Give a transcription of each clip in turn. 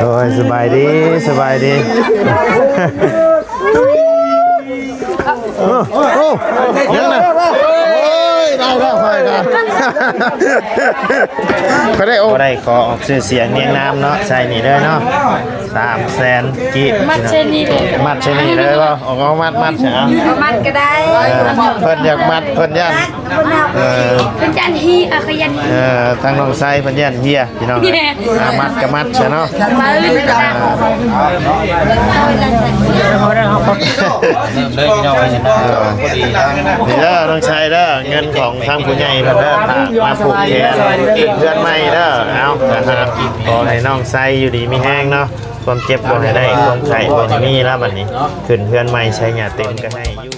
โอ้ยสบายดีสบายดีโอ้ยังไงโอ้ยได้แล้วไปกันก็ได้โอ้ได้ขอออกชื่อเสียงเนียงน้ำเนาะใช่นี่เลยเนาะ300,000กีบมัดเชนี่เลยมัดเชนี่เลยป่ะออกมัดใช่ไหมมัดก็ได้เพิ่นอยากมัดเพิ่นยันเพิ่นยันฮีขยันทางน้องไซเพิ่นยันเฮียพี่น้องมัดกับมัดใช่เนาะมาเลยนี่เด้อน้องชายเด้อเงินของทางผู้ใหญ่เพิ่นเด้อมาผูกแขนเพื่อนใหม่เด้อเอานะครับขอให้น้องไซอยู่ดีมีแห้งเนาะความเจ็บบ่ให้ได้ความไข้บ่ให้มีแล้วบัดนี้ขึ้นเพื่อนใหม่ใช้หญ้าเต็มก็ให้อยู่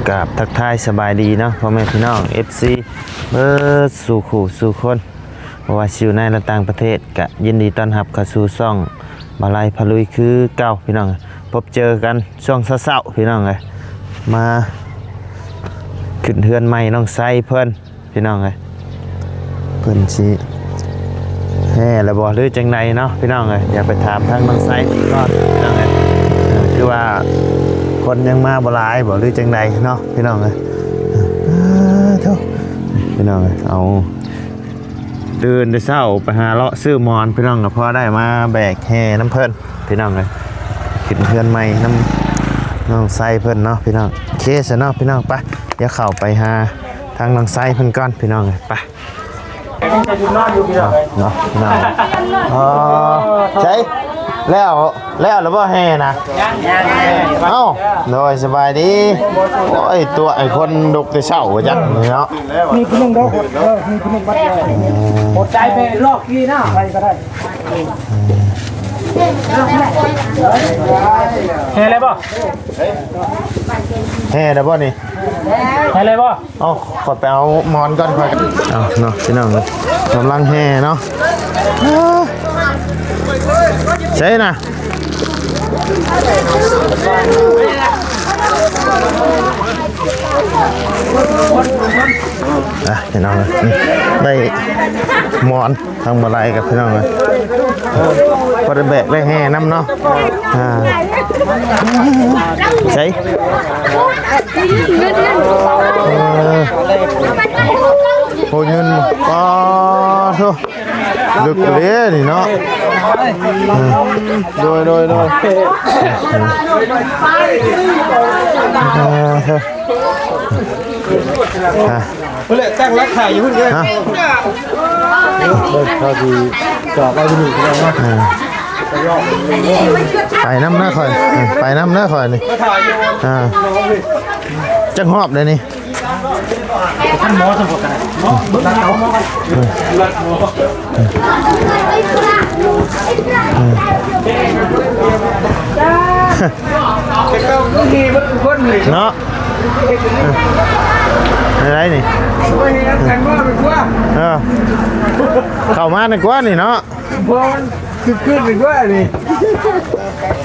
กับทักทายสบายดีเนาะพ่อแม่พี่น้อง FC สู่ขู่สู่คนเพราะว่าอยู่ในและต่างประเทศก็ยินดีต้อนรับเข้าสู่ช่องมาลัยพลุยคือเก่าพี่น้องพบเจอกันช่วงเช้าๆพี่น้องเลยมาขึ้นเฮือนใหม่น้องไซเพิ่นพี่น้องเลยเพิ่นสิแห่แล้วบ่หรือจังไดเนาะพี่น้องเลยอยากไปถามทางน้องไซก่อนพี่น้องเลยคือว่าคนยังมาบ่หลายบ่หรือจังไดเนาะพี่น้องเลยพี่น้องเลยเอาเดินได้เช้าไปหาเลาะซื้อมอนพี่น้องก็พอได้มาแบกแห่น้ำเพิ่นพี่น้องเลยขึ้นเพื่อนใหม่น้องไซเพิ่นเนาะพี่น้องเคสเนาะพี่น้องไปเดี๋ยวเข้าไปหาทางน้องไซเพิ่นก่อนพี่น้องเลยไปเนาะพี่น้องอ๋อใช่แล้วแล้วบ่แห่นะเอ้าโดยสบายดีโอ้ยตัวไอ้คนดุกแต่เช้าจังเนาะมีคนนึงเด้อมีคนนึงบัดเลยหมดใจไปลอกกี้หน้าใครก็ได้แห่อะไรบ่แห่ได้บ่นี่แห่อะไรบ่เอาขอไปเอามอนก่อนค่อยเอาเนาะพี่น้องกำลังแห่เนาะใช่นะพี่น้องได้มอนทางมาลัยกับพี่น้องเลยพอได้แบกได้แห่น้ำเนาะใช่โอ้ยเงินอ๋อทุกดึกเลยนี่เนาะโดยเละตั้งรักขายอยู่เพิ่งเลยเขาดีจอบไปดูกันนะไปน้ำหน้าคอยไปน้ำหน้าคอยนี่จังหอบเลยนี่ท่านหมอสมบูรณ์กันรักเขาหมอกันรักหมอเนาะอะไรนี่เข้ามาในกว่านี่เนาะพอมันขึ้นอีกว่านี่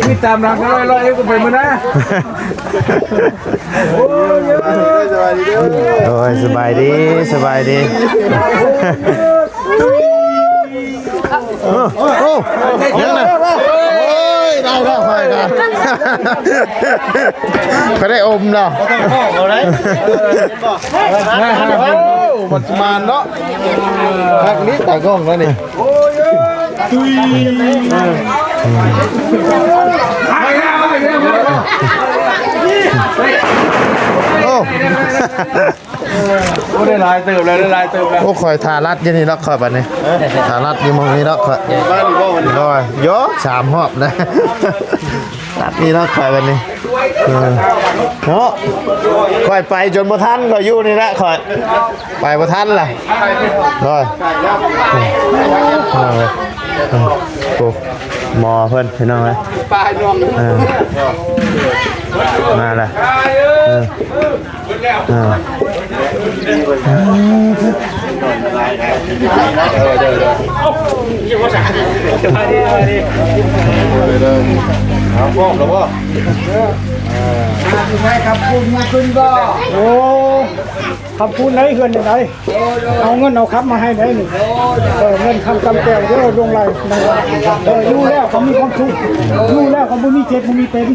มีตามรังกันลอยก็ไปมานะโอ้ยสบายดีสบายดีโอ้ยังไงได้แล้วไปกันก็ได้อมเนาะอะไรปัจจุบันเนาะพักนี้แต่กล้องแล้วนี่โอ้ได้ลายเติมแล้วได้ลายเติมแล้วโอ้คอยทารัดยี่นี่ล็อกคอยแบบนี้ทารัดยี่มองนี้ล็อกคอยบ้านอยู่บ้านนี่ก็โย่3 หอบนะรัดนี่ล็อกคอยแบบนี้เนาะคอยไปจนบ่ทันคอยอยู่นี่แหละคอยไปบ่ทันล่ะด้วยโอ้หมอเพิ่นพี่น้องเลยมาเลย เอาพร้อมแล้วบ่ใช่ครับคุณมาขึ้นก็โอ้คำพูดไหนเงินไหนเอาเงินเอาครับมาให้ไหนหนึ่งเงินคำกำแก้วเยอะลงไหลรู้แล้วเขามีความสุขรู้แล้วเขาไม่มีเจ็บไม่มีเป็น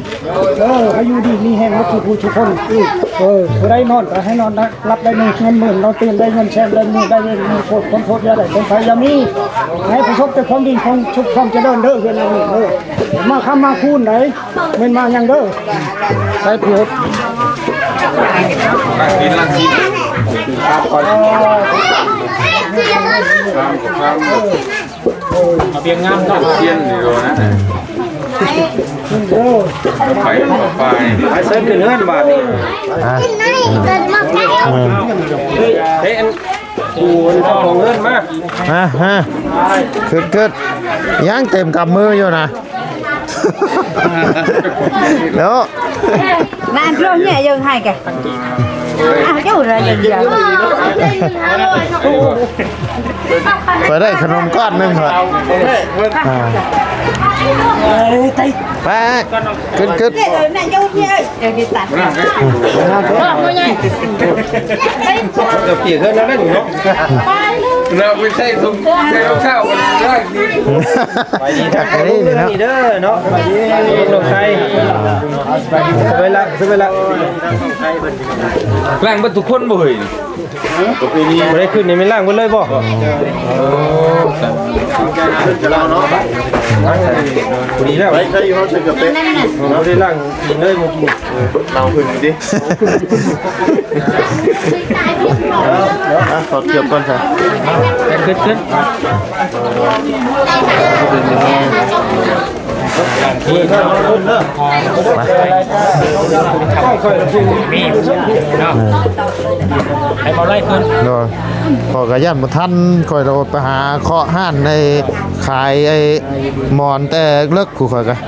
ให้อยู่ดีมีแห้งมาทุกผู้ทุกคนได้นอนก็ให้นอนรับได้เงินหมื่นเราเตือนได้เงินแชร์ได้เงินได้เงินมีโทษคนโทษยาได้คนไทยยามีให้ประสบแต่ความดีของชุกความเจริญเด้อเงินนี่มาคำมาคูณไหนเงินมายังเด้อใส่ผูดกินละกินครับก่อนเพียงงามก็เพียงดีเลยนะไปเส้นขึ้นเฮือนบาทนี่เฮ้ยกูจะของเฮือนมาขึ้นย่างเต็มกับมืออยู่นะแล้ว บ้านเราเนี่ยยังให้กันเจ้าอะไรอย่างเดียว ไปได้ขนมก้อนนึงเหรอไปขึ้นแม่เจ้าเนี่ยเดี๋ยวกินตัดจะเกี่ยขึ้นแล้วนั่นเนาะเราไม่ใช่ทุ่มใช้ข้าวแรกนี้ไปดีจากนี้เนาะเนาะไปดีลงไทยไปละล่างบรรทุกคนบ่เฮ้ยไม่ได้ขึ้นนี่ไม่ล่างบนเลยบ่ดีแล้วใช่เขาใช้กระเป๊ะเราได้ล่างกินเลยบ่กินเราขึ้นดิขอเก็บก่อนจ้ะขึ้นให้เขาไล่ขึ้นพอกระยันมาท่านคอยเราไปหาเคาะห้านในขายไอ้หมอนแต่เลิกกูคอยกัน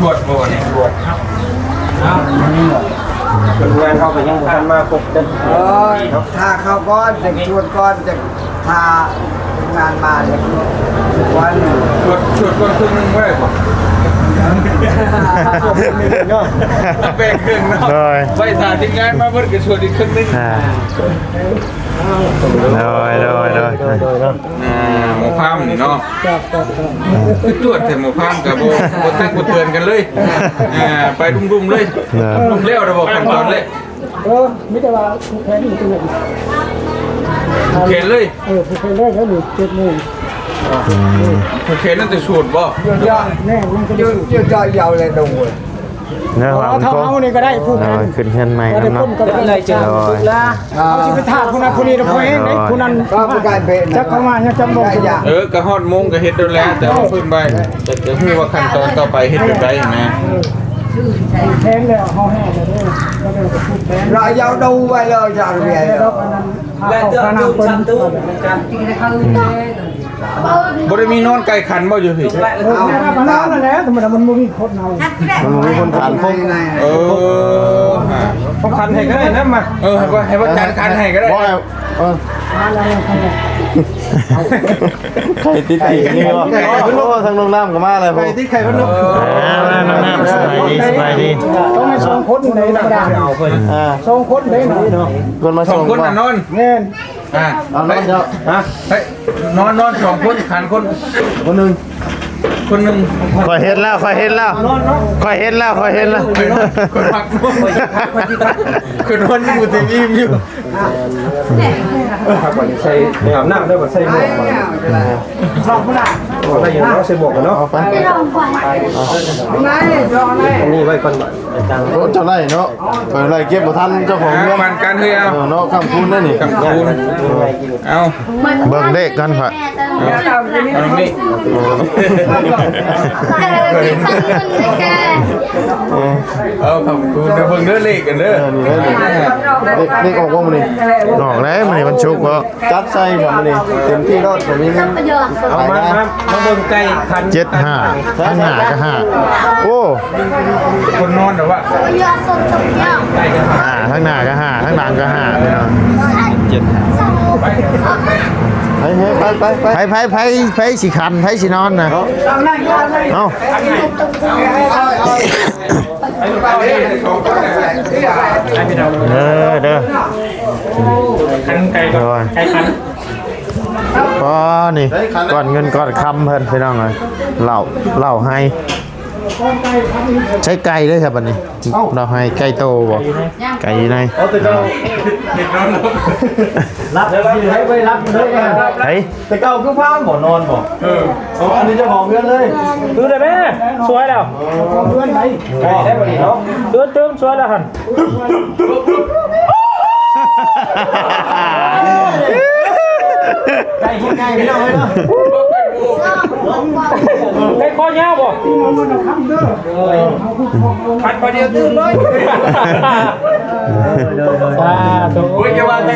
บวชบวชบวชเป็นงานเขาก็ยังทันมาครบจะถ้าเขาก้อนจะชวนก้อนจะพางานมาเลยวันชวนก้อนครึ่งนึงไว้ป่ะแบ่งครึ่งเนาะไปถ่ายที่งานมาเพิ่งจะชวนอีกครึ่งนึงหมูพามนี่เนาะคือตรวจแต่หมูพามกับโบแต่งโบเตือนกันเลยไปดุ่มๆเลยดุ่มเลี้ยวระบบขั้นตอนเลยไม่ได้ว่าแค่นี้ตัวเองเข็นเลยผู้แค่แรกแล้วหนึ่ง7 โมงเข็นนั่นจะสูดบ่ยอดแน่มันก็ยอดยาวเลยตรงเลยเนื้อหอมเขานี่ก็ได้ผู้แทนขึ้นเฮือนใหม่เนาะเลยเจอละเอาสิไปถามคนนั้นคนนี้เราเองคนนั้นก็เป็นการเป็นจักเข้ามาเนี่ยจำบ่ได้กระฮอดมงกระเฮ็ดแล้วแต่ว่าพื้นใบจะฮู้ว่าขั้นตอนต่อไปเฮ็ดแบบใดนะแทงเลยห่อแห้งเลยเรายาวดูไปเลยจานเรียนแล้วเจ้าดูชั้นตู้บ่ได้มีนอนไก่ขันบ่อยู่พี่เอามันนอนแล้วแต่มันบ่มีคนเอามันมีคนขันพงเขาขันให้ก็ได้นะมาให้ว่าจานขันให้ก็ได้ใครติดขี่นี่วะทางลงน้ำก็มาเลยใครติดไข่พัดลมน้ำสบายดีต้องมาส่งคนในธรรมดาส่งคนได้เนาะคนมาส่งคนนอนเงี้ยเอานอนเจ้านอน2 คนขันคนหนึ่งคอยเห็นแล้วคอยเห็นแล้วคนพักคนนอนอยู่ที่อิ่มอยู่ใส่อาบน้ำได้บ่ใส่หมวกลองบ่ได้ได้ยังเนาะใส่หมวกกันเนาะไปนี่ไว้ก่อนจังรถจะไล่เนาะเปิดไล่เก็บบ่ทันเจ้าของเงินมันกันเฮ้ยเอาเนาะคำพูดนั่นนี่คำพูดเอาเบิ่งเลขกันค่ะเอาตรงนี้ มีฟังเงินเลยแก เอาขอบคุณเดี๋ยวเบิ่งเด้อเลขกันเด้อ นี่ออกว่ามันนี่ ออกแล้วมันนี่มันชุกบ่ จัดใส่ครับมันนี่เต็มที่แล้วผมมีเงิ สั น มปยอด เอามาเบิ่งไก่คัน 75ทั้ง5ก็5โอ้ คนนอนแต่ว่า สัมปยอดสมยอด ไก่กัน ทั้งหน้าก็5ทั้งหลังก็5พี่น้อง สม ไผสิคันไผสินอนน่ะเอ้า เด้อ คันไก่ก่อนไก่คัน ก็นี่ก่อนเงินก่อนคำเพิ่นพี่น้องเอ้ยเหล้าให้ใช้ไก่ด้วยครับบัดนี้เราให้ไก่โตบ่ไก่อยู่ใน เอาแต่เจ้าเด็กนอน รับให้ไปรับเลย ไผ แต่เก่าคือพามบ่นอนบ่อันนี้เจ้าของเงินเลย ดูได้ไหมสวยแล้ว เพื่อนไหน ได้บ่ดีเนาะ ตื่นสวยแล้วหันไก่กินไก่พี่น้องเลยเนาะ ไก่คอยาวบ่ มันเอาคำเด้อ คันประเดี๋ยวตื่นเลยโอ้ยจะว่าแต่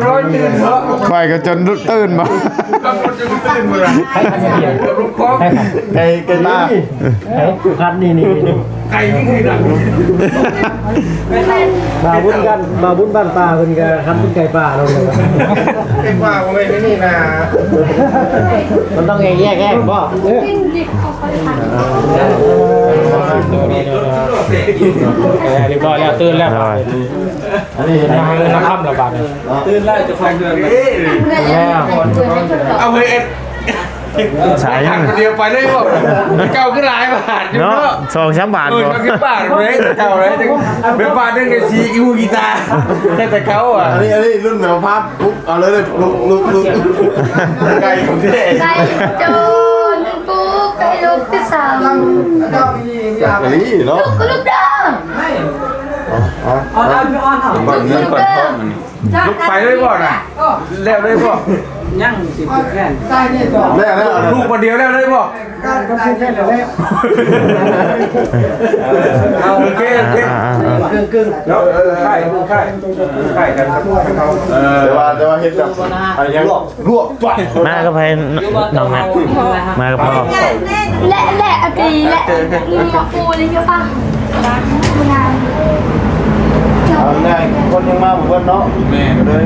ร้อยตื่นเหรอ ข่อยก็จนตื่นบ่ ก็คนจะตื่นเมื่อไหร่ลูกคอ ไก่ตา คันนี่ไก่นี่คือดัง มาบุญบ้านป่าเพิ่นก็ทำเป็นไก่ป่าเราเลย เรียกว่าผมไม่นี่นะ มันต้องแยกบ่ กินดิเขาค่อยทาน เรียบร้อยแล้วตื่นแล้ว อันนี้เห็นไหม น้ำค่ำระบาดตื่นแล้วจะฟังเดือนเอาเฮ้ย สายยัง เดียวไปเลยบ่เก่าขึ้นหลายบาทอยู่ เนาะ เนาะ 2-3 บาท เออ บ่ เก่าบาทเลยเก่าเลยเป็นบาทนึงกับซีอิวกีตาร์แต่เขาอ่ะ อันนี้รุ่นแบบภาพปุ๊บเอาเลยลุกไก่ของเท่ ไก่โจนปูไก่ลูกที่สาม อันนี้เนาะ ลูกก็ลูกเด้อ ก่อนเงินก่อนทองมันลุกไปเลยบ่น่ะแล้วเลยบ่ แล้ว ลูกคนเดียวแล้วเลยบ่ ก็พูดแค่นั้นแหละ โอเคโอเค กึ่ง แล้วใช่กันครับเขา แต่ว่าเห็นแบบอะไรยังลวกจ่อย มากับไผน้องนัดมากับพ่อ และอกีและมาปูเลยใช่ปะงาน เอาง่ายคนยังมาบุกเนาะ แม่ เลย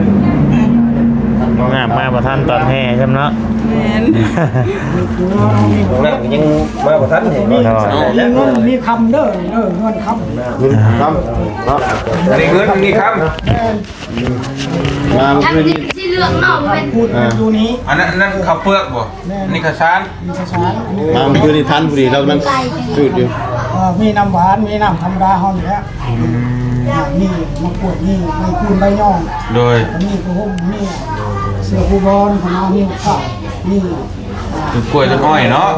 น้องงามมาบ่ทันตอนแห่ใช่มั้ยเนาะ นั่งยังมาบุกทันเห็น มีเงินมีคำเด้อนี่เด้อเงินคำ คุณทำเนาะ นี่เงินนี่ครับ มา ทำ คือ ที่ที่เลือกเนาะเป็น พูดอยู่นี้ อันนั้นข้าวเปลือกบ่นี่ข้าวสาร มีชาชาน มาคือนี่ทันพอดีเรามันจุดอยู่ มีน้ำหวานมีน้ำธรรมดาเฮานี่แหละนี่มะกรูดนี่ใบคูนใบย่อง โดย นี่กระหุ่มนี่เสือผู้บอลของเรานี่ข้าวนี่ ต้นกล้วยต้นอ้อยเนาะ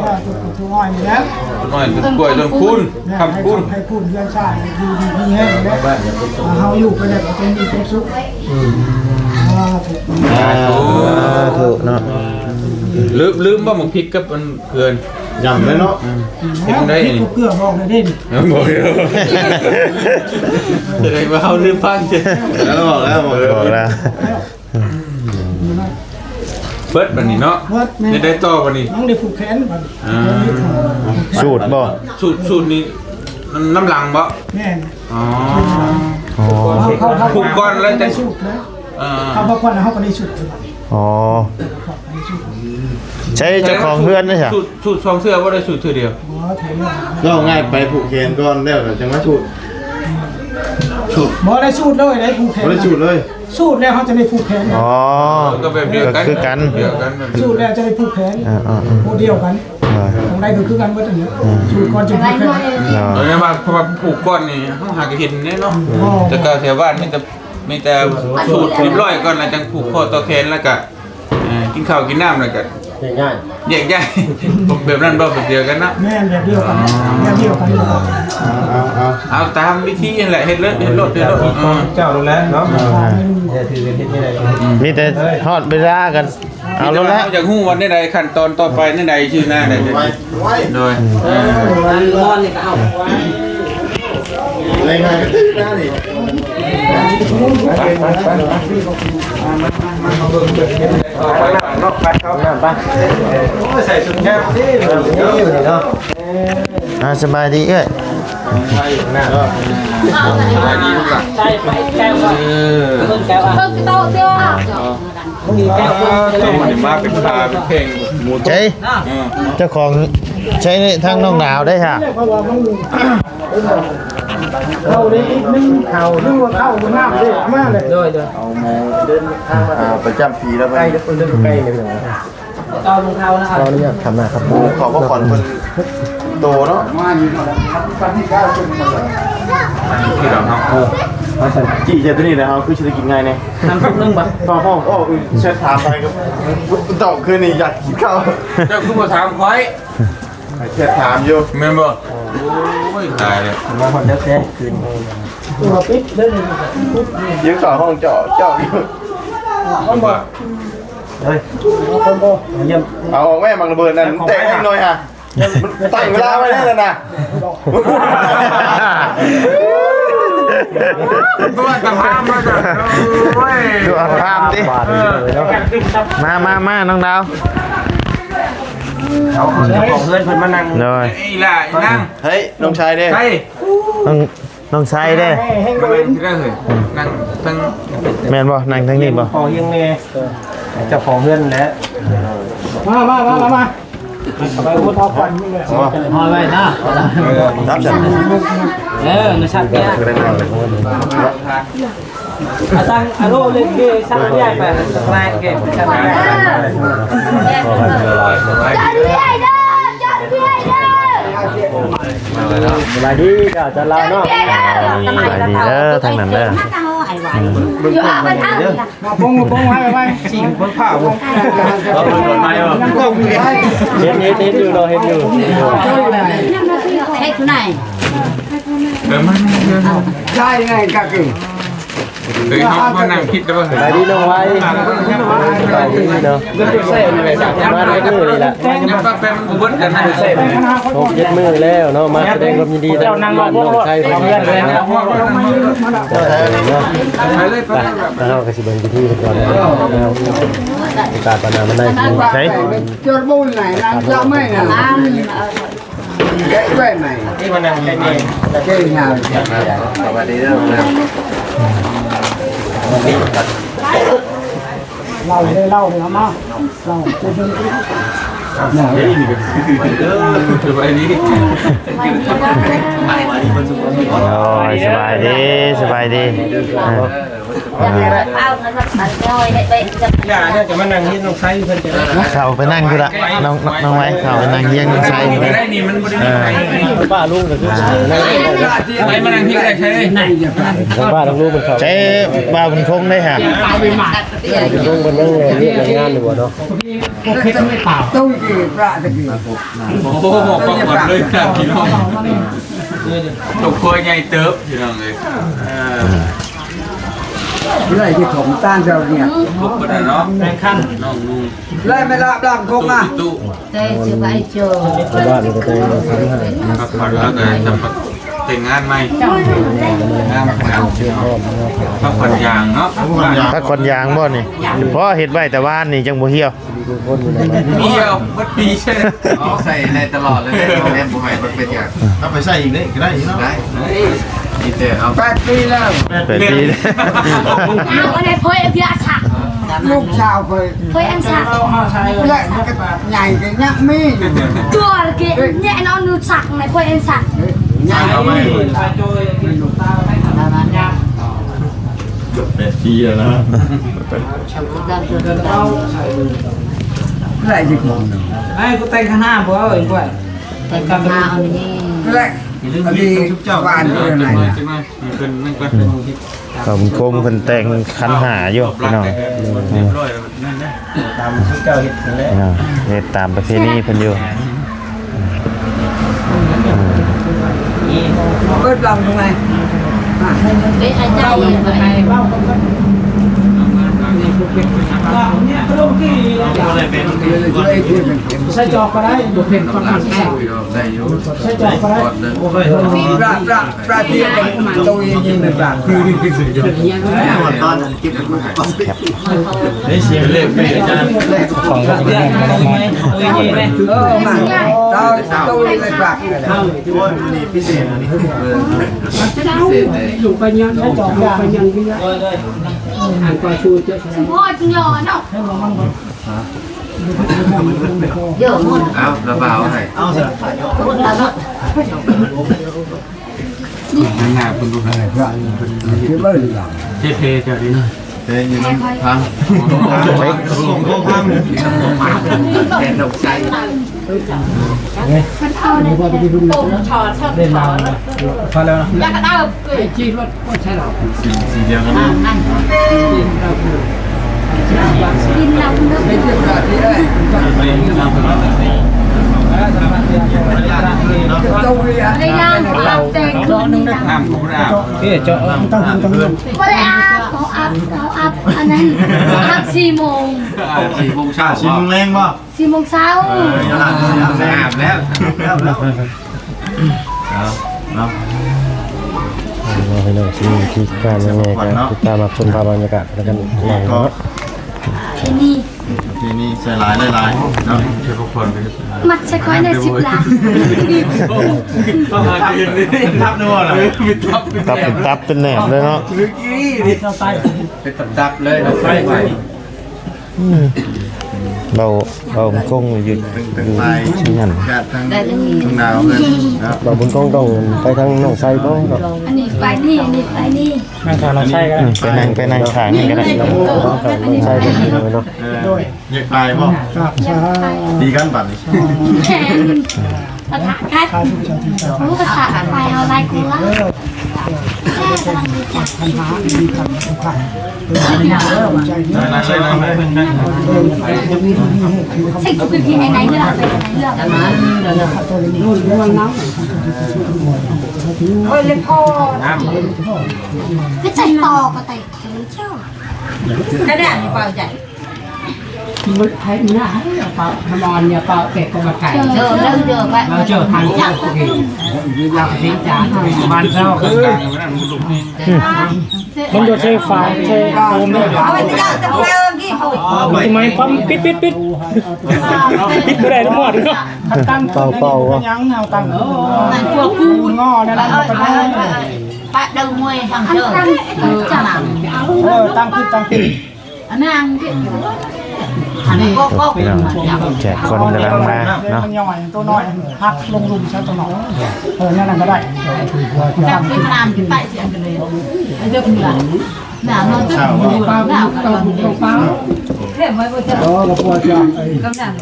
ตัวอ้อยนี่แหละ ต้นอ้อยต้นกล้วยต้นคูนคำคูน ให้คูนเพื่อนชาติอยู่ดีมีแห้งแล้วเฮาอยู่ไปแล้วก็ต้องมีความสุขถูก ถูกเนาะ ลืมว่าหมกพริกกับมันเกิน ยำเลยเนาะ เห็นได้ นี่เกลือบอกเลยเด่น บอกเดียวจะได้มาเอาลืมฟังเจ้ แล้วบอกแล้วบอก บอกแล้ว เบิดบันนี้เนาะจะได้ต่อบันนี้ น้องได้ผูกแขนบัด สูตรบ่ สูตรนี้น้ำหลังบ่ แม่ อ๋อ อ๋อ ผูกก้อนแล้วจะ ได้สูตรนะ อ่า เขาบอกว่าเขาก็ได้สูตร อ๋อใช้เจ้าของเพื่อนนะใช่ สูตรสองเสื้อว่าได้สูตรเธอเดียว อ๋อแถม ก็ง่ายไปผูกแขนก่อนแล้วจังว่าชุด บ่ได้สูตรเลยได้ผูกแขน ไม่ได้ชุดเลย สูตรแล้วเขาจะได้ผูกแขน อ๋อ ก็แบบเดียวกัน คือกัน เดียวกัน สูตรแล้วจะได้ผูกแขนผู้เดียวกันตรงใดก็คือกันเบิดอันนี้สูตรก่อนจะผูกแขน โดยว่าเพราะว่าผูกก้อนนี่เขาหากเห็นแน่เนาะแต่ก็แถวบ้านมีแต่สูตรเรียบร้อยก่อนแล้วจังผูกคอต่อแขนแล้วก็กินข้าวกินน้ำแล้วก็ ง่าย แยกย้ายแบบนั้นบ่แบบเดียวกันเนาะ แม่แบบเดียวกันแบบเดียวกันเลย เอาตามวิธีนั่นแหละเฮ็ดเลยเฮ็ดรถเจ้าดูแลเนาะ มีแต่ทอดเวลากันเอาแล้วแหละ จากฮู้วันใดขั้นตอนต่อไปใดชื่อหน้าใดโดย รายงานกันที่หน้านี่ ใส่ชุดแก้วสิเนาะสบายดีเอ้ย ใช่ไปแก้วเพิ่งโตเดียว ต้องมาเป็นปลาเป็นเพลงหมู ใช่เจ้าของใช้ทางน้องดาวได้ค่ะ เพราะว่ามันเข้าได้นึงเข้านึงว่าเข้ามันน้ำได้มาเลยโดย เอาโมเดินทางประจำปีแล้วไปเดินใกล้เลยเราเนี่ยทำนะครับขอก็ขอนคนโตเนาะมาอยู่วันที่9จนมาเลย ที่เราเนาะ จีเจตัวนี้นะครับคือชีวิตกินไงเนี่ยนั่นพวกนึงปะพอห้องเชิญถามไปครับตอบคืนนี้อยากกินข้าว เจ้าคือมาถามคอย เชิญถามอยู่ แม่นบ่โอ้ยตายเลย มาคนเดียวแค่คืน ตัวปิดเด้อ ยืมต่อห้องเจาะอยู่ คนบ่ เฮ้ย คนบ่ เยี่ยมเอาแม่มังระเบิดนั่นแต่งให้หน่อยฮะตั้งเวลาไว้ได้แล้วนะ ตัวตะพามมาจ้ะโอ้ย ดูอัภามดิมาน้องดาว เอาของเพื่อนเพิ่นมานั่ง เลย ไอ้ล่ะนั่ง เฮ้ยน้องชายเด้ ใช่ น้องชายเด้ มานั่งที่ได้เลยนั่งทั้ง แม่นบ่นั่งทางนี้บ่ ของยังไงเจ้าของเพื่อนแล้ว มาไปพูดทอก่อนนี่เลย พอไว้นะ รับฉัน ในชั้นเนี้ยสั่งอารมณ์เล่นเกมสั่งแยกไปแรงเกมสั่งแยก จอดพี่ไอ้เด้อจอดพี่ไอ้เด้อ สบายดีจ้าจะลาเนาะ พี่ไอ้เด้อ สบายดีเด้อทางนั้นเด้อ อยู่อาบันทัง มาปงไว้สิ่งคนผ่าผม เอาเปิดไม้เอาเห็นอยู่เราเห็นอยู่ ให้ทุนไหน เดินมาเดิน ใช่ไงกะกิ เฮ้ยเขาก็นั่งคิดแล้วว่า สบายดีน้องไว้สบายดีเนาะมาได้มือนี่แหละ ยังป้าแป๊บกูเบิ้ลกันนะ 6-7มื้อแล้วเนาะมาแสดงความยินดีกับน้องชายของเพื่อนเลยนะ ไปเลยไป แล้วเราก็สิเบิ่งพิธีก่อนนะครับการปนามันได้คือ ใช่ จดบุญไหนนั่งจะไม่นะแกะด้วยไหม ที่มานั่งแค่นี้ แกะยาว สวัสดีเด้อ เราได้เล่าเลยครับมาเราจะดึง สบายดี โอ้ยสบายดีเอาเงินมาจ่อยได้ไปจะ ย่าเนี่ยจะมานั่งที่น้องชายเพิ่นจะได้ เข้าไปนั่งคือละน้องไว้เข้าไปนั่งเยี่ยงน้องชาย ไม่ได้นี่มันไม่ได้ ป้าลุงก็คือ ไปมานั่งที่ไหนใช่ไหม ป้าลุงมันเขา ใช้บ่าวบุญคงได้ค่ะ ลุงมันนั่งเรียกงานอยู่บ่เนาะ ตู้จีพระตะกี้ โอ้โหบอกก่อนเลยครับพี่น้องตกคอยไงเติบพี่น้องเลย ไล่ที่ผมต้านเราเนี่ย พบกันเนาะแข่งขันน้องนุ่ง ไล่ไม่รับร่างคงอ่ะ ตู้ ได้ชื่อไปเจอ บ้านมันก็ได้ทำให้ พักผ่อนแล้วก็จะแต่งงานใหม่งานพักผ่อนอย่างเนาะ ถ้าคนยางบ่นี่เพราะเฮ็ดไว้แต่ว่านนี่จังบ่เหี่ยว เดียวบัดปีใช่ไหม ใส่ในตลอดเลยเล่นบ่ให้มันเป็นอย่างเอาไปใส่อีกได้ก็ได้เนาะได้นี่แต่เอา 8 ปีแล้ว เป็นปี เอาอะไรเพื่อนพี่อาชัก ลูกสาวเคย เพื่อนอันชัก และใหญ่กันยักษ์มีอยู่ ตัวเกะเนี่ยน้องนูสักในเพื่อนอันชัก ใหญ่ เอาไหม ปีแล้วนะ ไล่ที่ผม ไอ้กูแต่งข้างหน้าบ่เอาอีกว่า แต่กันมาเอานี่ ไล่อันนี้บ้านที่ไหน ใช่ไหมเป็นนั่งกัน ผมกลมคนแต่งคันหาอยู่พี่น้อง เรียบร้อยนั่นนะ ตามที่เจ้าเห็นนั่นแหละ พี่น้องเฮ็ดตามประเพณีเพิ่นอยู่ เปิดลำทำไม เอ้ยอาจารย์ยังไง อะไรเป็น ใส่จอกก็ได้บ่เป็นความมันแห้ง ได้อยู่ ใส่จอกก็ได้ ปลาเทียมตัวยิงในปลาคือ ตอนนั้นกินมา ได้เสียงเล็บไม่อาจารย์ ของก็เป็นมา มาเราตัวในปลา นี่พิเศษอันนี้ อยู่ไปยังใส่จอกยางไปยังพี่อ่านก่อนชูเจ้า พ่อจริงเหรอเนาะ เยอะหมด เอาระบาวให้ เอาสิ หมดแล้วเนาะ หน้าคุณดูอะไร คือไม่หลัง เทเจ้าดิ เฮ้ยอยู่น้ำพังพังแกนดอกใจ มันเอาในปุ่มช็อตช็อต เล่นมาพอแล้วนะ อยากกระด้างเกย จีรถก็ใช่หรอ สีเดียวกัน นั่น กินแล้วเนื้อ ไม่ใช่ปลาที่ได้ ไปทำอะไร ตัวเรีย ได้ย่างปลาแดงคืนนี้นะ น้ำของเรา เอ๊ะเจ้าต้อง ไม่ได้อาบเขาอัพอันนั้นอัพ4 โมง 4 โมงเช้า ชิมแรงป่ะ 4 โมงเช้า อาบแล้ว เนาะ เราให้น้องที่ที่การยังไงกันติดตามรับชมภาพบรรยากาศแล้วกันหน่อย ก็ เนาะ ที่นี่ ทีนี้ใส่หลายเนาะ เชื่อพวกคนไป มัดใช้ค่อยใน10 ล้าน ต้องหาเงินเลยทับนึกว่าอะไรทับ ตับเป็นตับเป็นแหนบเลยเนาะ เป็นตับเลยเราไฟไป เบาคงอยู่ ตึง อยู่ ไป ที่นั่น แกะทั้งทุ่งนาเพื่อนนะ เราบุญกองต้องไปทางน้องไส้ก็เนาะ อันนี้ไปนี่อันนี้ไปนี่ นั่งทานเราใช่กัน ไปนั่งขางนี่ก็ได้ เราต้องทางน้องไส้ก็ดีเลยเนาะ อยากไปป่ะ ครับใช่ ดีกันบัดนี้ แขนกระถางกัดรู้กระถางไปเอาลายกูละแม่กำลังดีจัก ปัญหาดีครับทุกท่านใจนี้ นั่งเลยนั่งเลย สิ่งที่เป็นที่ไหนเรื่องอะไรเรื่องอะไร นู่นเมืองน้ำ โอ้ยเลยพ่อก็ใจต่อก็ใจเจ้าก ระดาษนี่เปล่าใจ มึกไทยนี่นะเปล่าทำอนเนี่ยเปล่าเก็บกบไก่ เจอเจอไป เราเจอทางเจ้าโอเคเราทิ้งจานบ้านเราคือ มันโดนเทไฟเทโอมเนี่ย เอาไปเจ้าจะไปเอากี่ปุ๋ย ทำไมปั๊มปิดปิดก็ได้ทั้งหมดเนาะตั้งยังเอาตั้ง มันพวกกู งอนั่นแหละเป็นไง ปะดึงมวยทางเจอจับ ตั้งขึ้น อันนั้นอันนี้ก็ พี่น้องแจกคนกำลังมาเนาะ มันย่อยตัวน้อยพักลงลุมใช้ตัวน้อยนั่นก็ได้ จับเป็นนามขึ้นไปเสียงกันเลยเดี๋ยวคุณหลานหนาวมันตึ้งอยู่หนาวกันเรียบไว้บ่เจ้า เราปวดจัง กำลัง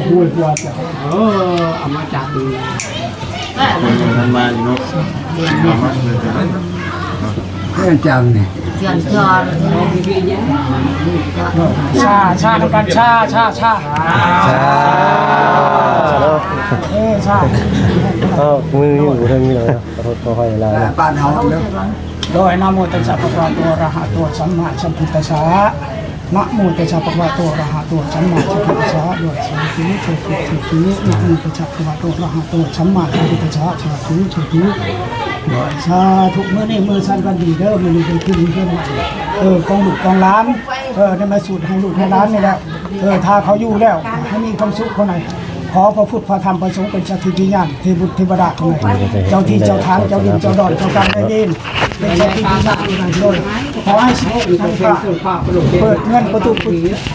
ปวดจังเอามาจับดู มันมาอยู่เนาะมาเลย เพื่อนจังเนี่ย เสียงจอ ชาในการชาชาชามืออยู่ทางนี้เลยขอโทษขอให้ลา บ้านเฮาเนาะ โดยนะโมตัสสะภะคะวะโตอะระหะโตสัมมาสัมพุทธัสสะนะโมตัสสะภะคะวะโตอะระหะโตสัมมาสัมพุทธัสสะด้วยสาธุสาธุนะโมตัสสะภะคะวะโตอะระหะโตสัมมาสัมพุทธัสสะสาธุสาธุด้วยสาธุมื้อนี้มื้อสั้นวันดีเด้อมื้อนี้ได้ขึ้นเพิ่นของลูกของหลานได้มาสูตรให้ลูกให้หลานนี่แหละถ้าเขาอยู่แล้วให้มีความสุขคนไหนขอพระพุทธพระธรรมพระสงฆ์เป็นสักขีพยานเทบุตรเทวดาคนไหนเจ้าที่เจ้าทางเจ้าดินเจ้าดอนเจ้ากรรมนายเวรเป็นสักขีพยานคนไหนเลยขอให้ชีวิตทั้งฝ่าเปิดเงินประตู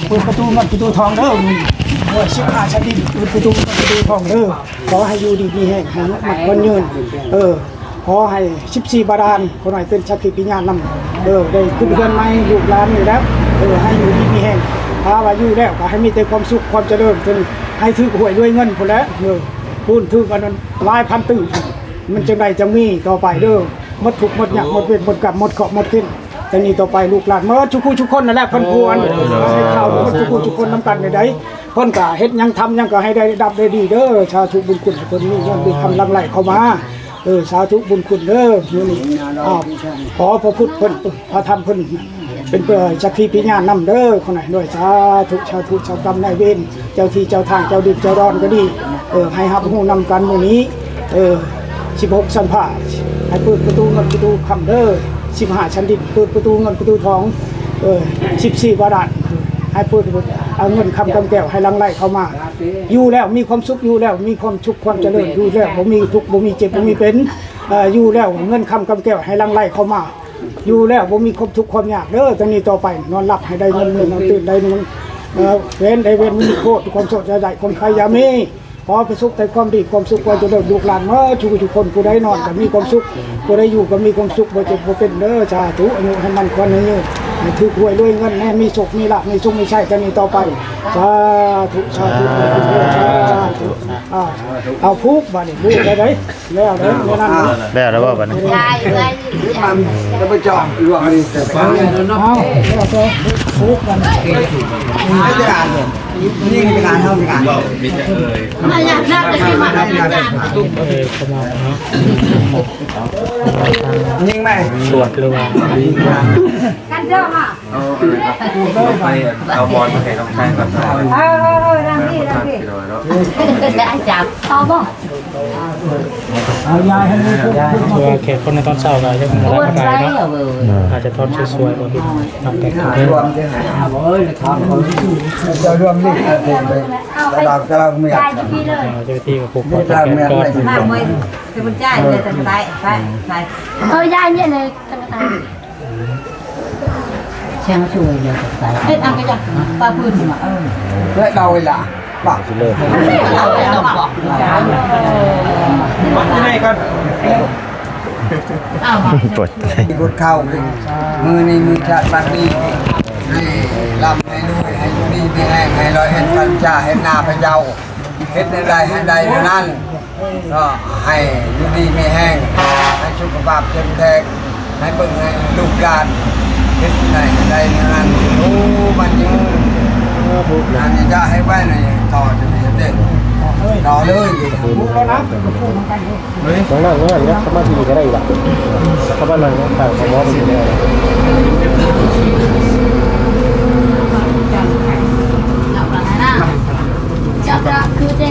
เปิดประตูเงินประตูทองเด้อชิบหาชดินเปิดประตูทองเด้อขอให้อยู่ดีมีแห่งหามัดคนยืนขอให้14 บาดาลคนไหนเป็นสักขีพยานนำได้ขึ้นเรือนไม้ลูกหลานนี่แล้วให้อยู่ดีมีแห่งถ้าว่าอยู่แล้วก็ให้มีแต่ความสุขความเจริญตัวนี้ให้ถือหวยด้วยเงินคนแล้วพูดถือกันหลายพันตื่นมันจะได้จะมีต่อไปเด้อ หมดทุกข์หมดยากหมดเวรหมดกรรมหมดเคราะห์หมดขึ้นแต่นี่ต่อไปลูกหลานเมื่อทุกคนนั่นแหละเพิ่นควรให้ข่าวหมดทุกคนนํกันได้เพิ่นก็เฮ็ดหยังทำหยังก็ให้ได้ดับได้ดีเด้อสาธุบุญคุณให้เพิ่นมีเงินมีคำลังไหลเข้ามาสาธุบุญคุณเด้อมื้อนี้ขอพระพุทธเพิ่นพระธรรมเพิ่นเป็นเพื่อสักขีพยานนำเด้อคนไหนด้วยสาธุชาวกรรมนายเวรเจ้าที่เจ้าทางเจ้าดินเจ้าดอนก็ดีให้รับรู้นำกันมื้อนี้16ชั้นผ้าให้เปิดประตูเงินประตูคำเด้อ15ชั้นดินเปิดประตูเงินประตูทอง14บาทให้เปิดเอาเงินคำกำแก้วให้ลังไหลเข้ามาอยู่แล้วมีความสุขอยู่แล้วมีความสุขความเจริญอยู่แล้วบ่มีทุกข์บ่มีเจ็บบ่มีเป็นอยู่แล้วเงินคำกำแก้วให้ลังไหลเข้ามาอยู่แล้วบ่มีความทุกข์ความยากเด้อตอนนี้ต่อไปนอนหลับให้ได้เงินนอนตื่นได้เงินเว้นได้เว้นมีโคตรความโสดใจได้คนใครยามีขอประสบแต่ความดีความสุขความเจริญลูกหลานเมื่อทุกคนผู้ใดนอนก็มีความสุขผู้ใดอยู่ก็มีความสุขบ่เจ็บบ่เป็นเด้อสาธุอายุให้มันควรให้ยืนให้ถือหวยด้วยเงินให้มีสุขมีลาภมีสุขมีชัยตอนนี้ต่อไปสาธุสาธุเอาพุกบัดนี้พุกได้เด้แล้วเด้อนั่น แล้วบ่บัดนี้ ยายยาย จะไปจอดรวมนี่แต่ฟังเนี่ย เอาแล้วก็พุกบัดนี้ ไม่ได้อ่านเลยนี่เป็นการเท่ากัน มีแต่เลย ไม่อยากได้จะให้มาได้ยัง ยิงไหม ตรวจหรือว่า กันเด้อมา ไปเอาบอลมาให้น้องชายก่อน รังนี่ได้จับพอบ่ เอายายให้มีพุก ตัวเขตคนในตอนเช้าก็ยังมารับประทานเนาะอาจจะทอดสวยๆบ่พี่ทำแต่งตัว รวมจะหาเอ้ยทำเขาจะรวมนี่ระดับกำลังไม่อยาก ยายพี่เลย เจ้าที่กับผูกคอตะแกรงก่อน มาเมื่อคือมันจ่ายเลยจะไปยายเนี่ยเลยจังตาย เชียงช่วยเลยจะไปเอ๊ะอันก็จะปลาพื้นมาและเราเวลาปาก สิเลิก เราต้องบอก ที่ไหนก่อน อ้าวมา ปวดใจ กดเข้ามือนี่มือชาติบัดนี้ให้ลำให้ลุยให้ดีไม่แห้งให้ลอยเห็นปัญจาเห็นหน้าพระเจ้าเห็นใดให้ใดนั้นก็ให้อยู่ดีไม่แห้งให้สุขภาพเข้มแข็งให้เบิ่งให้ลูกหลานเห็นใดให้ใดนั้นโอ้มันยืนอันนี้จะให้ไว้ในต่อจะมีเด็กต่อเลย พุกแล้วนะ น้องนั่งเนี่ยเข้ามาทีก็ได้อีกล่ะเข้ามานั่งต่างของหมอเป็นยังไง จับละคือเจ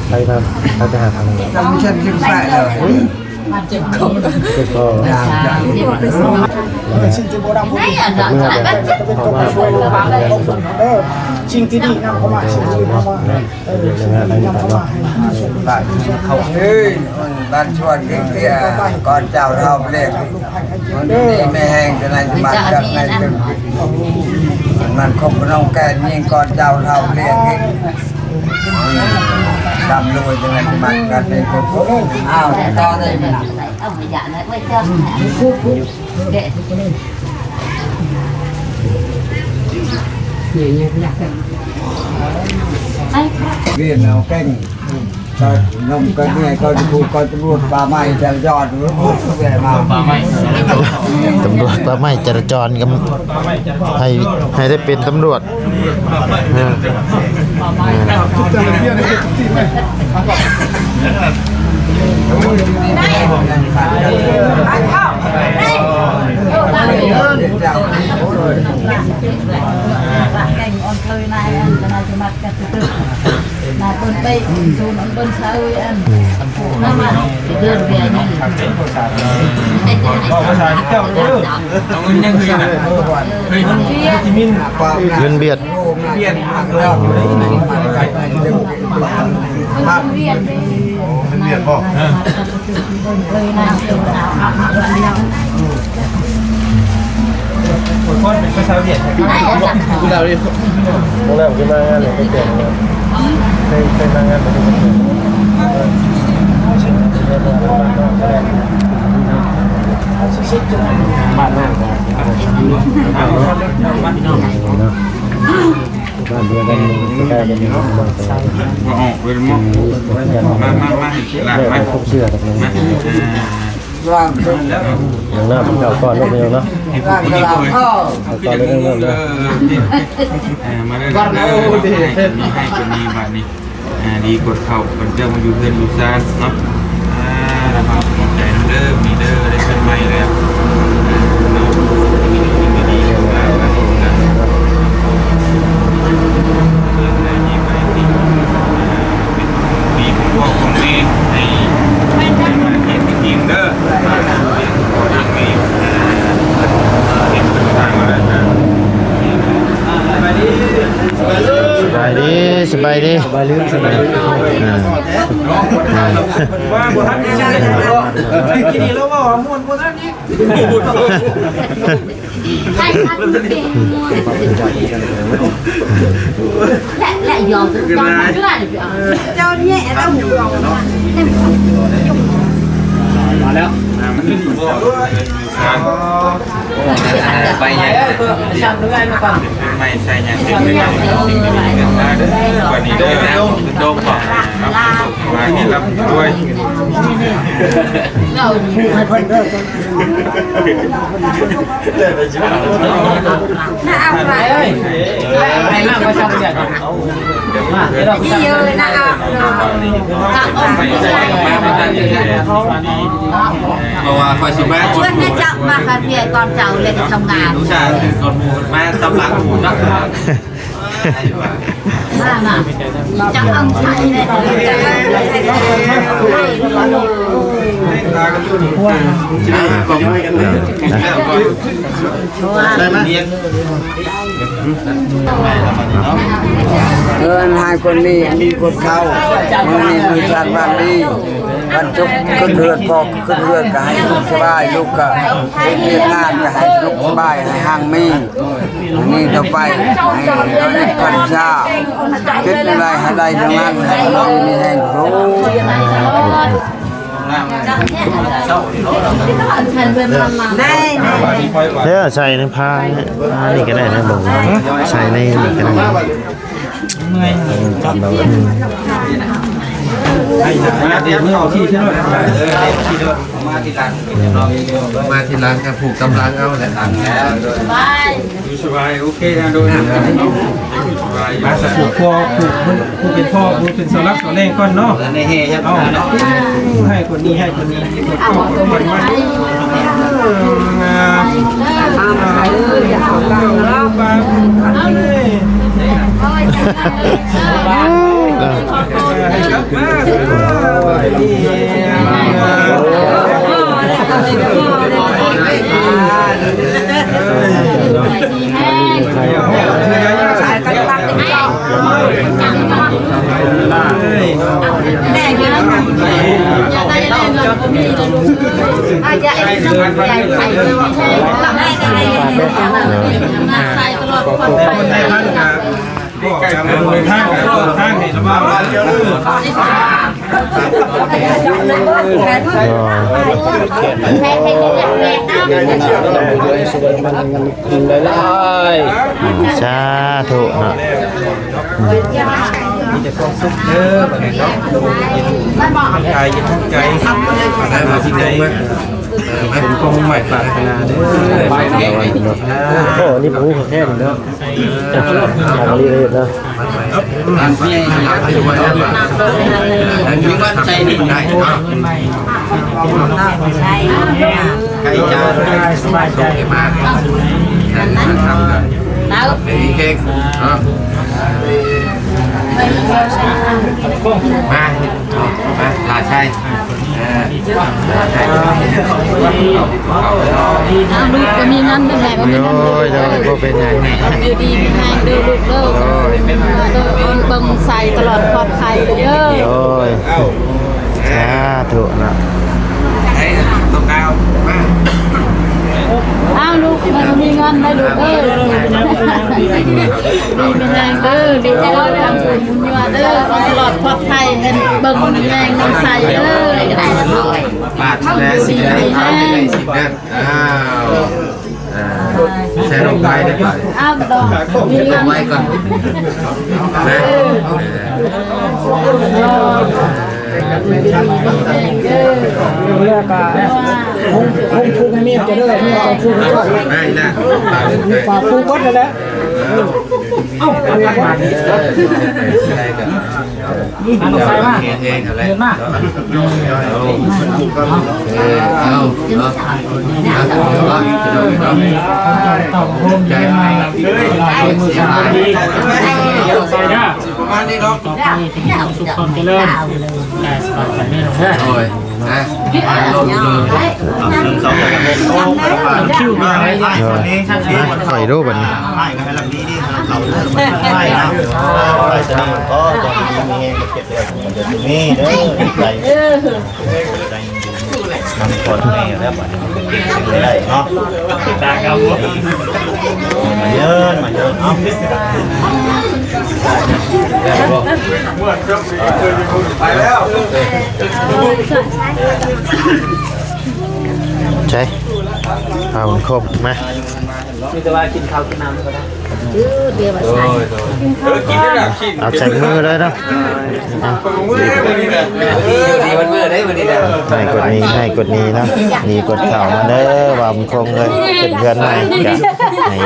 ไปมาเขาจะหาทางไหน จำฉันขึ้นไปเลย ก็ อย่างอย่าง สิ่งที่โบราณพูดจะเป็นตัวช่วยลูกหลานสิ่งที่ดีนำเข้ามาสิ่งที่ดีนำเข้ามาสิ่งที่ดีนำเข้ามาให้ส่วนบ้าน เขาเฮ้ยบ้านชวนเตี้ยก่อนเจ้าเท่าเล็กมันนี่ไม่แห้งจะไหนจะมาจากไหนจะมันคงน้องแก่ยิงก่อนเจ้าเท่าเล็กดำรวยจะไหนจะมากันในคนอ้าวต่อได้ไหมล่ะ เอาไปอย่าเลยไว้เจ้าเด็ก เรียนเอาเก่งก็นมก็เนี่ยก็จะพูดก็ตำรวจป่าไม้จะยอดรถแย่มาป่าไม้ ตำรวจป่าไม้จราจรก็ให้ได้เป็นตำรวจนาเปิ้นไปซูนเปิ้นเซาอันนั่นมาเดินเบียร์นี่ บอกภาษาที่เจ้าเด้อเอาเงินยังคือน่ะเฮ้ยจิมิน เงินเบียด เบียน แล้วมา เรียนไป เบียนบ่เลยนาเดียวนาเดียว คนเป็นภาษาเวียด ได้สัก คือเราดิ น้องนั่งขึ้นมางานเลยก็เก่งเป็นมางานเป็นบ้านนั่ง บ้านเรือนกันใกล้ๆกันนี่ครับ ว่าออกเป็นมมาหลังมา ครบเชื่อกันนะ ร่าง อย่างหน้าผมเก่าก่อนนิดนึงเนาะ ร่างกระลาพ่อ ก็จะงงเลยมาเรื่องนี้ให้คนนี้มานี่ดีกดเข่าคนเจ้ามาอยู่เพื่อนอยู่ซานเนาะนะครับใจเด้อมีเด้อได้ขึ้นใหม่แล้วเนาะดีๆมากันมีพ่อของแม่ให้มาเห็นทีมเด้อยังมีเห็นเป็นทางมาแล้วนะ สบายดีสบายดี สบายลืมสบายลืม ว่าบุทันนี่ใช่ไหมกินแล้วว่าม่วนบุทันนี่ ใช่ค่ะคุณเก่งและยอมตอนเพื่อนเจ้าเนี่ยเราหมูยอมมาแล้วมันไม่ถูกไปยังชันด้วยมาก่อนไม่ใช่ยังสิ่งที่ยังสิ่งที่มีกันได้กว่านี้ได้แล้วโดมบอกมาที่รับด้วย เรา ให้เพิ่นเด้อ น่าเอาไป ไปมากก็ชอบเดือดมาเดี๋ยวเรา เยอะเลยนะเอา เพราะว่าคอยชิบ้า ชวนให้เจ้ามาค่ะเพียก่อนเจ้าเลยทำงาน รู้จักกดหมูมาตำหลังหมูนัก มาจะเอาใช้เลยจะเอาใช้ได้ได้ไหม เงินให้คนนี้มีคนเข้ามันมีมือชาติบ้านดีมันจุกขึ้นเรือนพอขึ้นเรือนก็ให้ลูกสบายลูกก็เรียนงานก็ให้ลูกสบายให้ห้างมีนี่ต่อไปให้เราได้พันชาคิดอะไรให้ได้ทั้งนั้นให้เรามีแห่งรู้ เดี๋ยวใส่ในผ้านี่ก็ได้นะบอกว่าใส่ในนี่ก็ได้ มาเดี๋ยวเมื่อเอาที่ใช่ไหมที่เดิมมาที่ร้านมาที่ร้านครับผูกกำลังเอาแหละอยู่สบายโอเคนะโดยมาสักผูกคอผูกเป็นพ่อผูกเป็นสลักสแรงก้อนเนาะในเฮยับเอาให้คนนี้ให้คนนี้คนพ่อคนมันมันงามบ้าเลยให้กลับมาแม่เยอะอยากได้เล่นเราก็มีเลยลูกอาจจะไอ้ลูกใหญ่ใส่เลยใช่แม่ก็ได้ใส่ตลอดคนไปใกล้ๆเลยข้างเห็นบ้างสาธุเนาะ มีแต่ความสุขเด้อแบบนี้เนาะใจยินทุกใจอะไรมาสิ่งใดผมคงใหม่ปรารถนาเด้อไปแก้ไข โอ้นี่ผมแค่นี้เนาะจากรีเลยนะ อันนี้อยากให้ดูว่าอันนี้มั่นใจดีได้เนาะใครจะสบายใจมากแล้วเค้กมาลาใช่ลูกก็มีนั่นเป็นไงก็มีนั่น โอ้ยเดี๋ยวก็เป็นไง ดูดีมีให้ดูลูกเลิกบังใส่ตลอดปลอดภัยเด้อ โอ้ยสาธุเนาะ ตรงดาวมา อ้าวลูกมันมีเงินได้ลูกเอ้ยดีเป็นแรงเด้อดีตลอดทำบุญบุญเด้อตลอดปลอดภัยเห็นเบิ่งแรงน้ำใสเด้ออะไรก็ได้นะพ่อบ าทแล้วสิ่งใดสิ่งนั้นอ้าว แชร์ลงไปได้ป่ะ อ้าวดอกมีเงิน ไว้ก่อนนะ เรียกว่าคงพูดให้เมียจะได้เมียจะพูดให้ด้วย ได้นะ ฝากพูดก็ได้แล้วเอ้าอะไรกัน ได้กันอันใส่มาเองอะไรเนาะต่อโฮมใจมามือสบายดีใส่ได้ประมาณนี้เนาะสุขความเจริญได้สบายกันแน่นอน โอ้ยนะลงเลย คิวมาให้ ข่อยรูปบัดนี้ ไม่ก็ให้ลำนี้นี่เราไม่นะไปสนิทก็จะมีเงินเก็บเลยมันจะมีเด้อใจนำคนนี่แล้วบัดนี้มันเก็บได้เนาะตาเอามาเยอะเอาไปแล้ว ใช่เอาครบมา เดี๋ยวมาใส่ กินได้แบบกิน เอาใส่มือเลยเนาะ มือได้วันนี้นะดีมันมือได้วันนี้นะ ให้กดนี้เนาะนี่กดเข่ามาเด้อว่ามันคงเลยเป็นเพื่อนใหม่กะให้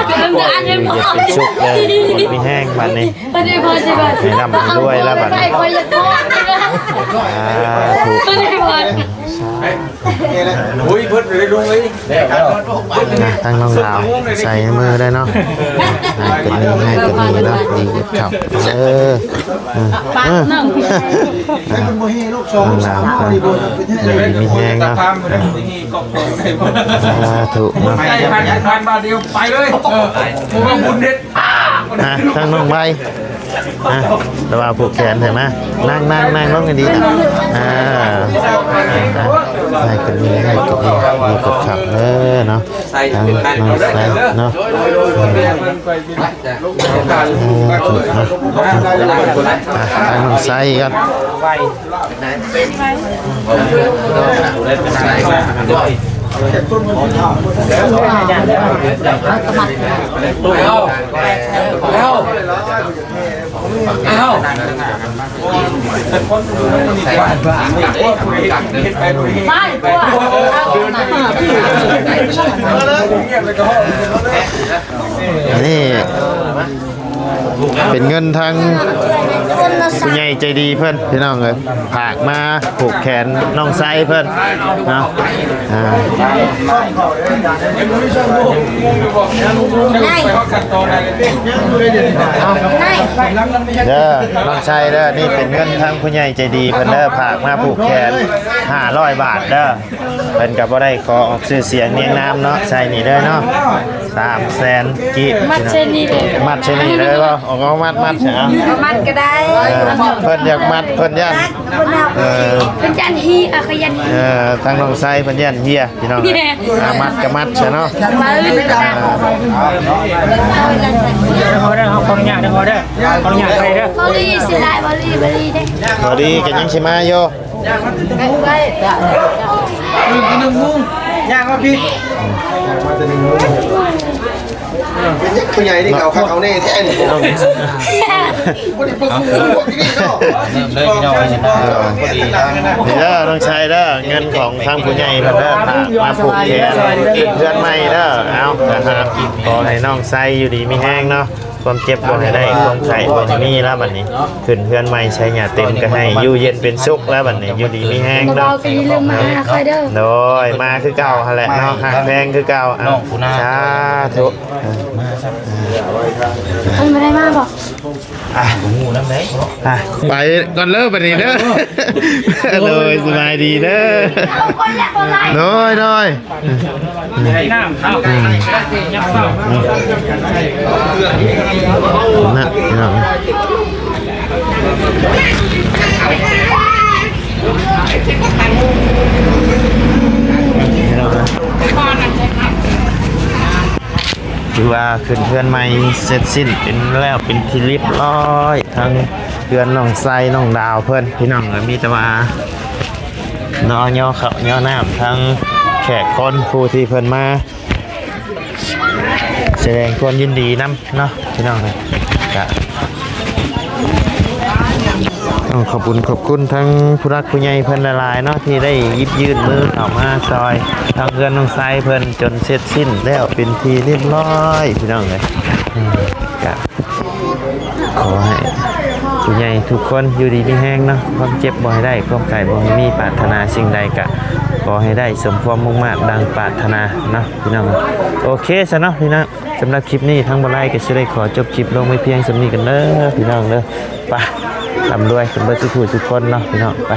เย็บเป็นชุกเลยกดไม่แห้งบัดนี้ ไม่ได้พอใช่ไหม ให้ร่ำให้รวยแล้วบัดนี้ คอยจะทอดนะ ถูก ไม่ได้พอ โอ้ยเพิ่นเลยลุงเลย ตั้งน้องดาวใส่มือได้เนาะให้กดนี้เนาะนี่กดเข่าปากหนึ่ง น้องดาวก็มีแห้งเนาะถูกเนาะ พันบาทเดียวไปเลยผมว่าบุญเด็ด ตั้งน้องใบระว่าผูกแขนเห็นไหมนั่งลงกันดีให้กดนี้มีกดขับเนาะทางน้องใส่เนาะถูกเนาะทางน้องใส่กันนี่เป็นเงินทางผู้ใหญ่ใจดีเพื่อนพี่น้องเลยผากมาผูกแขนน้องไซเพื่อนเนาะเด้อน้องไซเด้อนี่เป็นเงินทางผู้ใหญ่ใจดีเพื่อนเด้อผากมาผูกแขน500 บาทเด้อเพิ่นก็บ่ได้ขอออกชื่อเสียงเนียงน้ำเนาะใส่นี่เด้อเนาะ300,000กีบ มัดเชนี่เลย มัดใช่นี่เลยป่ะออกมัดใช่ไหม มัดก็ได้ เพิ่นอยากมัดเพิ่นยัน เป็นจันฮีอะขยันฮี ทางน้องไซเพิ่นยันเฮียพี่น้องมัดกับมัดใช่เนาะ มาเลยไม่ได้ ขอได้ขออนุญาตขอได้ขออนุญาตไปเด้อบ อลี่สิได้บอลี่เด้ พอดีกันยังชิมาโย ไป ย่างว่าพี่ผู้ใหญ่นี่เขาเขาแน่แท้นี่คนที่พวกนี่เนาะเลยพี่น้องชนะพอดีนะ นี่เด้อน้องชายเด้อเงินของทางผู้ใหญ่เพิ่นเด้อมาผูกแขนเพื่อนใหม่เด้อเอานะครับขอให้น้องไซอยู่ดีมีแห้งเนาะความเจ็บบ่ให้ได้ความไข้บ่ให้มีแล้วบัดนี้ขึ้นเพื่อนใหม่ใช้หยาเต็มก็ให้อยู่เย็นเป็นสุขแล้วบัดนี้อยู่ดีมีแห้ง เรา เนาะ ก็ยืมมาคอยเด้อ โดยมาคือเก่าหั่นแหละเนาะหักแพงคือเก่าเอาสาธุ ไม่ได้มาบอก ไปก่อนเลิกบัดนี้เด้อโดยสบายดีเด้อโดยน้ำข้าวยับเศร้า นะพี่น้องคือว่าขึ้นเพื่อนใหม่เสร็จสิ้นเป็นแล้วเป็นที่เรียบร้อยทั้งเพื่อนน้องไซน้องดาวเพื่อนพี่น้องมีแต่ว่านอย่อเขาย่อน้ำทั้งแขกคนผู้ที่เพื่อนมา แสดงความยินดีนํเนาะพี่น้องเลยก็ต้องขอบคุณทั้งผู้รักผู้ใหญ่เพิ่นหลายๆเนาะที่ได้หยิบยื่นมือออกมาซอยทางเพื่อนน้องไซเพิ่นจนเสร็จสิ้นแล้วเป็นทีเรียบร้อยพี่น้องเลยก็ขอให้ผู้ใหญ่ทุกคนอยู่ดีมีแห้งเนาะความเจ็บบ่ให้ได้ความไข้บ่ให้มีปรารถนาสิ่งใดก็ขอให้ได้สมความมุ่งมั่นดังปรารถนาเนาะพี่น้องโอเคซะเนาะพี่น้องสำหรับคลิปนี้ทั้งบ่ไลก็สิได้ขอจบคลิปลงไว้เพียงสำนี้กันเด้อพี่น้องเด้อไปร่ำรวยกันเบิดทุกผู้ทุกคนเนาะพี่น้องไป